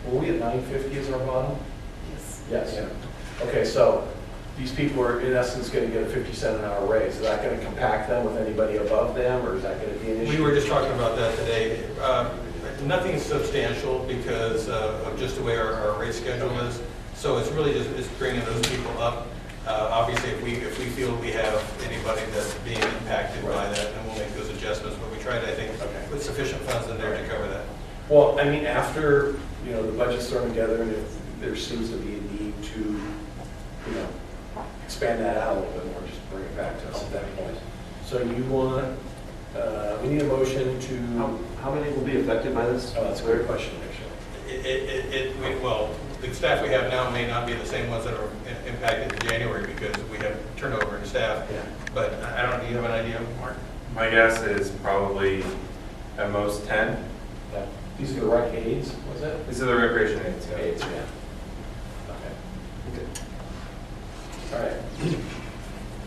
were we at 950 as our bottom? Yes. Yes. Yeah. Okay, so these people are in essence going to get a 50-cent an hour raise. Is that going to compact them with anybody above them, or is that going to be an issue? We were just talking about that today. Nothing substantial because of just the way our rate schedule is. So it's really just bringing those people up. Obviously, if we feel we have anybody that's being impacted by that, then we'll make those adjustments. But we tried, I think, put sufficient funds in there to cover that. Well, I mean, after, the budget's thrown together, and if there seems to be a need to, expand that out a little bit more, just bring it back to us at that point. So you want, we need a motion to... How many will be affected by this? Oh, that's a great question, actually. Well, the staff we have now may not be the same ones that are impacted in January because we have turnover in staff. Yeah. But I don't know, do you have an idea, Mark? My guess is probably at most 10. Yeah. These are the rec aides, was it? These are the recreation aids. Yeah. Aides, yeah. Okay. All right.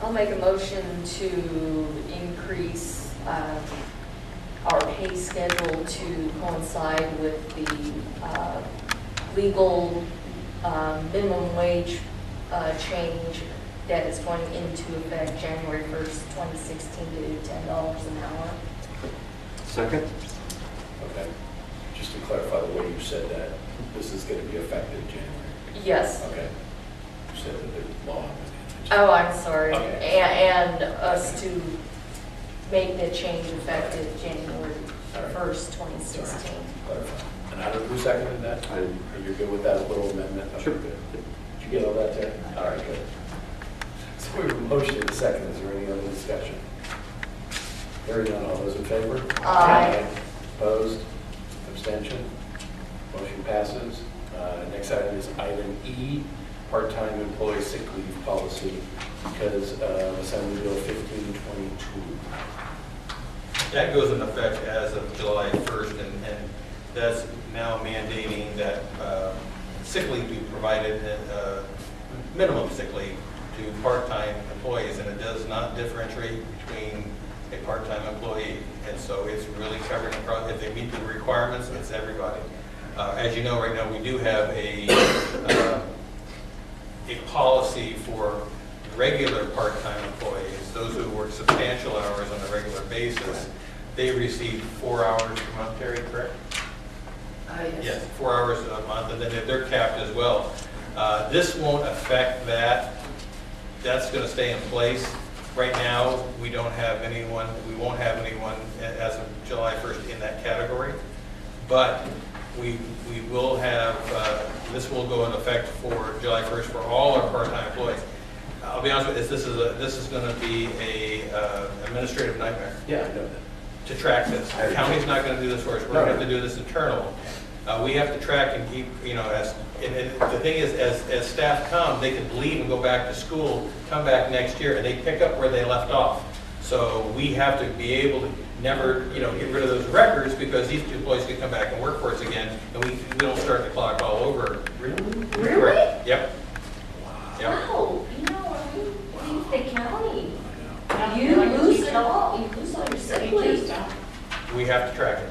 I'll make a motion to increase our pay schedule to coincide with the legal minimum wage change that is going into effect January 1st, 2016 to $10 an hour. Second? Okay. Just to clarify the way you said that, this is going to be effective January. Yes. Okay. You said that the law. Oh, I'm sorry. Okay. And us to make the change effective January All right. 1st, 2016. Clarify. And I don't, who seconded that? I did. Are you good with that little amendment? Okay, Sure. good. Did you get all that there? All right, good. So we have a motion in a second. Is there any other discussion? Hearing none, all those in favor? Aye. Opposed? Abstention? Motion passes. Next item is item E, part-time employee sick leave policy, because Assembly Bill 1522. That goes into effect as of July 1st, and that's now mandating that sick leave be provided, minimum sick leave to part-time employees, and it does not differentiate between a part-time employee. And so it's really covering across, if they meet the requirements, it's everybody. As you know, right now, we do have a policy for regular part-time employees, those who work substantial hours on a regular basis. They receive 4 hours per month, Terry, correct? Yes, 4 hours a month, and then they're capped as well. This won't affect that. That's going to stay in place. Right now, we don't have anyone, we won't have anyone as of July 1st in that category. But we will have, this will go into effect for July 1st for all our part-time employees. I'll be honest with you, this is going to be a administrative nightmare Yeah, I know that. to track this. The county's not going to do this for us. We're going to have to do this internal. We have to track and keep, and the thing is, as staff come, they can leave and go back to school, come back next year, and they pick up where they left off. So we have to be able to never, get rid of those records because these employees can come back and work for us again, and we don't start the clock all over. Really? Really? Yep. Yep. Wow, when you leave the county, Yeah, you like a lose teacher. it all, you lose all your sick Teachers leave. don't. We have to track it.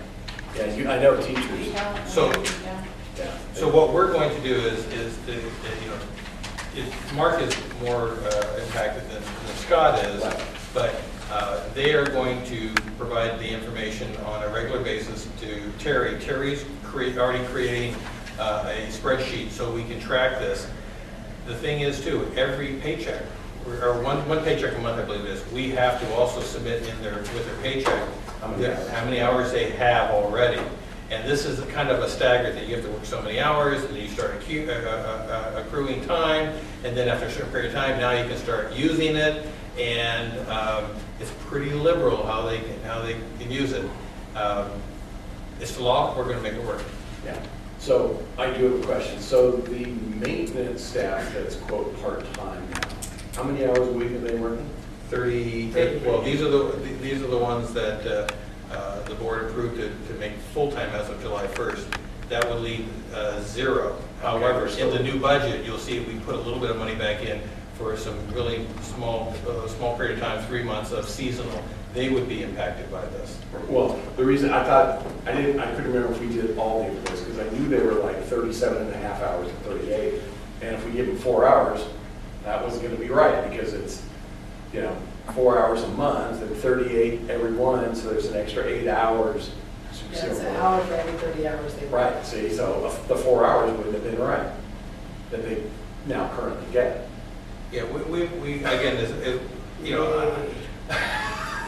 Yeah, I know teachers. Yeah. So- Yeah. Yeah. So what we're going to do is Mark is more impacted than Scott is, Right. but they are going to provide the information on a regular basis to Terry. Terry's already creating a spreadsheet so we can track this. The thing is too, every paycheck, or one paycheck a month I believe it is, we have to also submit in there with their paycheck how many hours they have already. And this is kind of a staggered that you have to work so many hours, and then you start accruing time, and then after a certain period of time, now you can start using it, and it's pretty liberal how they can use it. It's the law. We're going to make it work. Yeah. So I do have a question. So the maintenance staff that's quote part-time now, how many hours a week are they working? 38. Well, these are the ones that the board approved to make full-time as of July 1st. That would leave 0. However, in the new budget, you'll see we put a little bit of money back in for some really small period of time, 3 months of seasonal. They would be impacted by this. Well, the reason I thought, I couldn't remember if we did all the employees, because I knew they were like 37 and a half hours and 38. And if we give them 4 hours, that was gonna be right, because it's, 4 hours a month and 38 every one, so there's an extra 8 hours. That's an hour for every 30 hours they work. Right, see, so the 4 hours wouldn't have been right, that they now currently get. Yeah, we again,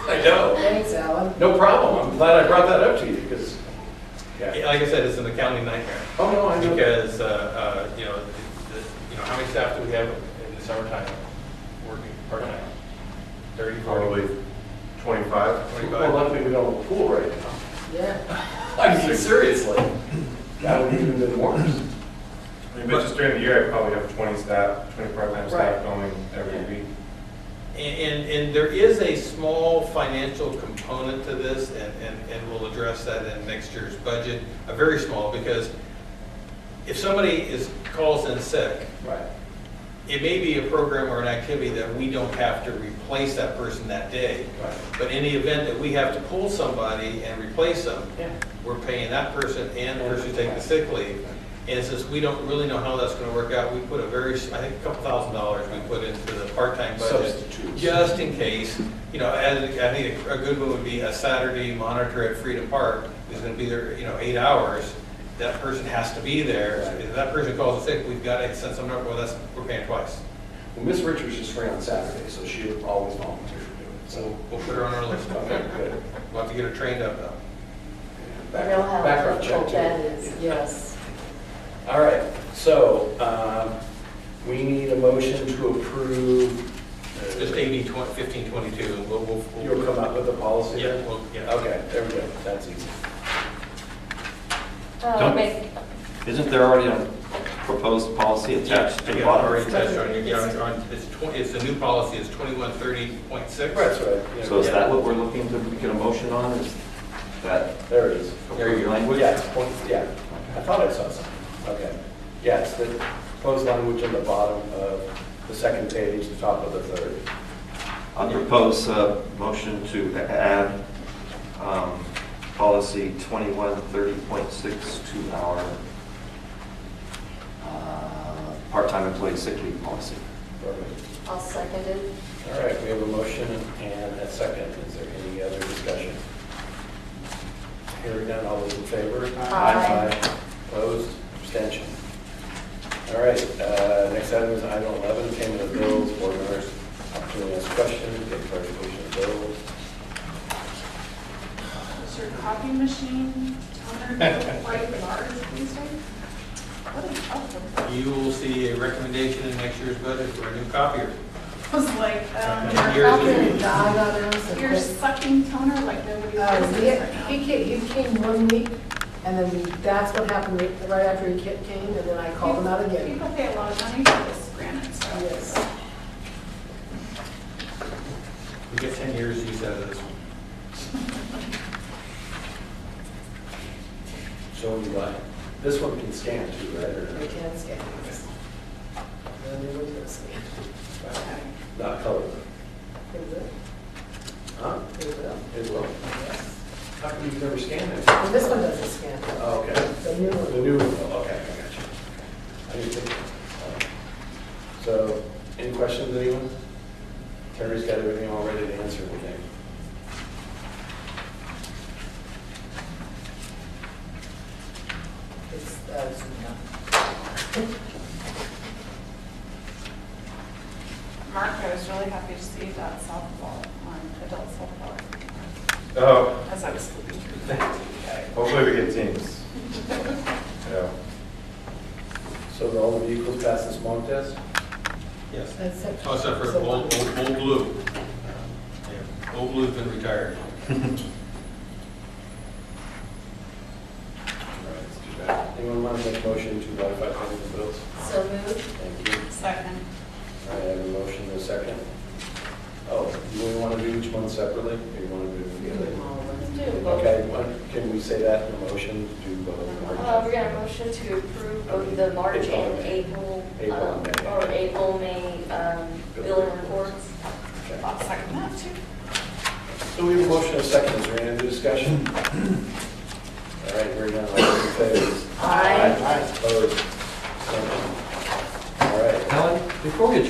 I know. Thanks, Alan. No problem, I'm glad I brought that up to you, because, yeah. like I said, it's an accounting nightmare. Oh, no, I know. Because, how many staff do we have in the summertime working part-time? 30, 40? Probably 25. 25? Well, luckily we don't have a pool right now. Yeah. I mean, seriously, that would even been worse. I mean, but just during the year, I probably have 20 staff, 20 part-time staff Right. going every week. And there is a small financial component to this, and we'll address that in next year's budget, a very small, because if somebody calls in sick, Right. it may be a program or an activity that we don't have to replace that person that day. Right. But in the event that we have to pull somebody and replace them, Yeah. we're paying that person and the person who's taking the sick leave. And since we don't really know how that's gonna work out, we put I think a couple $1,000 we put into the part-time budget. Substitutes. Just in case, as I think a good one would be a Saturday monitor at Freedom Park, who's gonna be there, 8 hours. That person has to be there. Right. If that person calls in sick, we've got to send some number, we're paying twice. Well, Miss Richards is free on Saturday, so she would always volunteer to do it, So so. we'll put her on our list. Okay, good. We'll have to get her trained up though. Real help. Background check Oh, too. that is, yes. All right, so, we need a motion to approve. Just AB 1522, and we'll. You'll come up with a policy Yeah, then? yeah. Okay, there we go, that's easy. Don't- Make- Isn't there already a proposed policy attached to the Yeah, bottom? already touched on it. It's the new policy, it's 2130.6. That's right. yeah. So is that what we're looking to get a motion on? Is that There it is. proposed language? Yeah, yeah, I thought I saw something, okay. Yeah, it's the proposed language on the bottom of the second page, the top of the third. I propose a motion to add policy 2130.6 to our part-time employee sick leave policy. Perfect. I'll second it. All right, we have a motion and a second. Is there any other discussion? Hearing none, all those in favor? Aye. Opposed? Abstention? All right, next item is item 11, payment of bills, board members, opportunity to ask questions, get clarification of bills. Is your copy machine toner quite large these days? What is up with that? You will see a recommendation in next year's budget for a new copier. I was like, Yours your is- copy, God on us. your sucking toner like nobody's business right now. He came 1 week, and then that's what happened right after he came, and then I called him out again. People pay a lot of money for this granite stuff. Yes. We get 10 years use out of this one. So we got, this one can scan too, right? Or- We can scan this. Then we will do a scan. Not color. Is it? Huh? Is it? It will. Yes. How come you've never scanned it? Well, this one doesn't scan. Oh, okay. The new one. The new one, will. Okay, I got you. I didn't think. So, any questions, anyone? Terry's got everything all ready to answer everything. It's, Mark, I was really happy to see that softball on adult softball Oh, as I was flipping through. hopefully we get teams. Yeah. So all the vehicles pass the smoke test? Yes. That's it. Oh, except for So- Old Blue. Yeah, Old Blue's been retired. All right, let's do that. Anyone want to make a motion to modify payment of bills? So moved. Thank you. Second. All right, I have a motion and a second. Oh, do we want to do each one separately, or you want to do them together? Let's do both. Okay, can we say that in the motion, do both? We're going to motion to approve both the March and April, April and May. or April, May billing reports. Okay. I'll second that too. So we have a motion and a second, is there any other discussion? All right, hearing none, all those in favor? Aye. Opposed,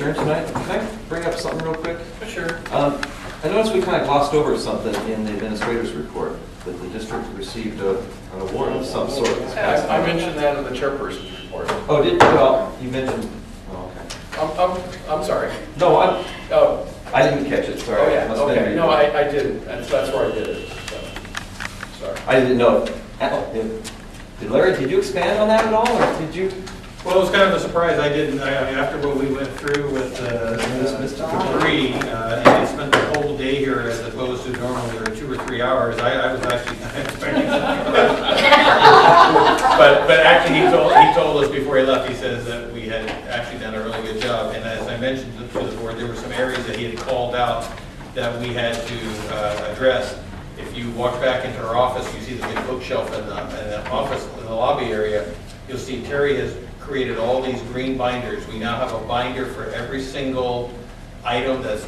adjourn tonight, can I bring up something real quick? Sure. I noticed we kind of glossed over something in the administrator's report, that the district received an award of some sort this past I month. mentioned that in the chairperson's report. Oh, well, you mentioned, oh, okay. I'm sorry. No, Oh, I didn't catch it, sorry. oh yeah, Must have been okay. reading. No, I didn't. That's where I did it. So, sorry. I didn't know. Did Larry, did you expand on that at all, or did you? Well, it was kind of a surprise. I didn't, after what we went through with the debris, and I spent the whole day here as opposed to normally there are 2 or 3 hours, I was actually expecting something. But actually, he told us before he left, he says that we had actually done a really good job. And as I mentioned to the board, there were some areas that he had called out that we had to address. If you walk back into our office, you see the big bookshelf in the office, in the lobby area, you'll see Terry has created all these green binders. We now have a binder for every single item that's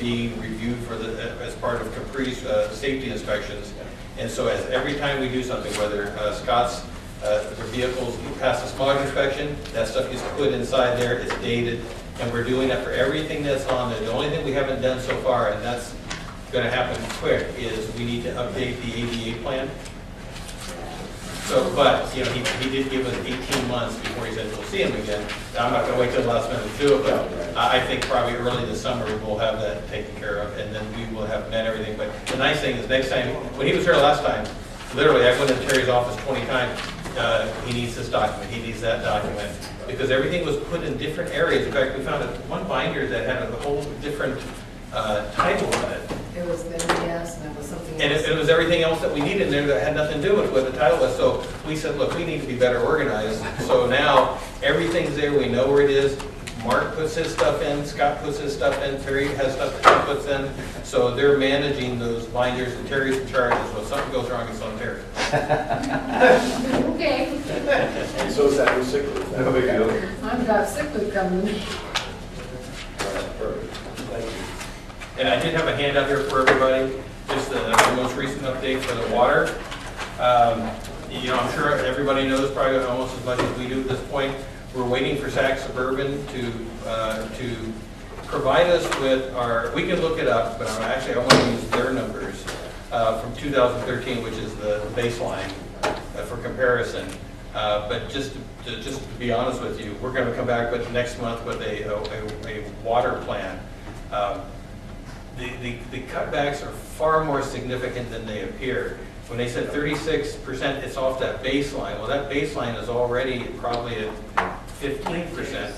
being reviewed for as part of Capri's safety inspections. And so as every time we do something, whether Scott's their vehicles pass the smog inspection, that stuff gets put inside there, it's dated, and we're doing that for everything that's on there. The only thing we haven't done so far, and that's going to happen quick, is we need to update the ADA plan. So, but, you know, he did give us 18 months before he said we'll see him again. Now, I'm not gonna wait till the last minute to do it, but I think probably early this summer we'll have that taken care of, and then we will have met everything. But the nice thing is next time, when he was here last time, literally I went into Terry's office 20 times, he needs this document, he needs that document, because everything was put in different areas. In fact, we found one binder that had a whole different title on it. It was the NDS and it was something And else. it was everything else that we needed in there that had nothing to do with what the title was. So we said, look, we need to be better organized. So now everything's there. We know where it is. Mark puts his stuff in. Scott puts his stuff in. Terry has stuff that he puts in. So they're managing those binders, and Terry's in charge. So if something goes wrong, it's on Terry. Okay, And so is that with sick leave. No big deal. I've got sick leave coming. All right, perfect. Thank you. And I did have a handout here for everybody, just the most recent update for the water. You know, I'm sure everybody knows probably almost as much as we do at this point. We're waiting for Sac Suburban to provide us with we can look it up, but I want to use their numbers from 2013, which is the baseline for comparison. But just to be honest with you, we're going to come back next month with a water plan. The cutbacks are far more significant than they appear. When they said 36%, it's off that baseline. Well, that baseline is already probably at 15%.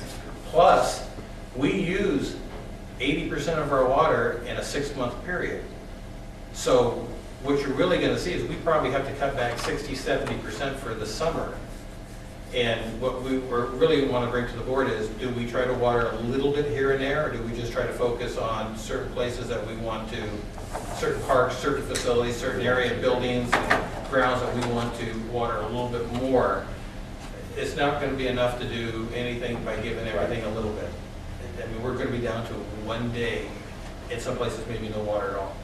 Plus, we use 80% of our water in a 6-month period. So what you're really going to see is we probably have to cut back 60-70% for the summer. And what we really want to bring to the board is, do we try to water a little bit here and there, or do we just try to focus on certain places that we want to, certain parks, certain facilities, certain area buildings, grounds that we want to water a little bit more? It's not going to be enough to do anything by giving everything a little bit. I mean, we're going to be down to one day, in some places maybe no water at all.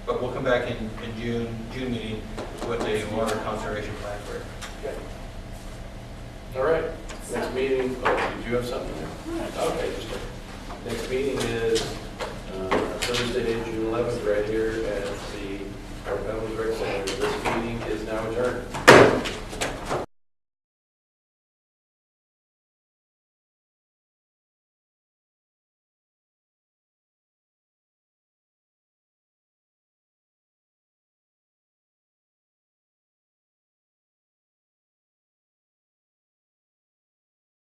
But we'll come back in June meeting with a water conservation plan for it. Okay. All right, next meeting, did you have something there? Okay, just next meeting is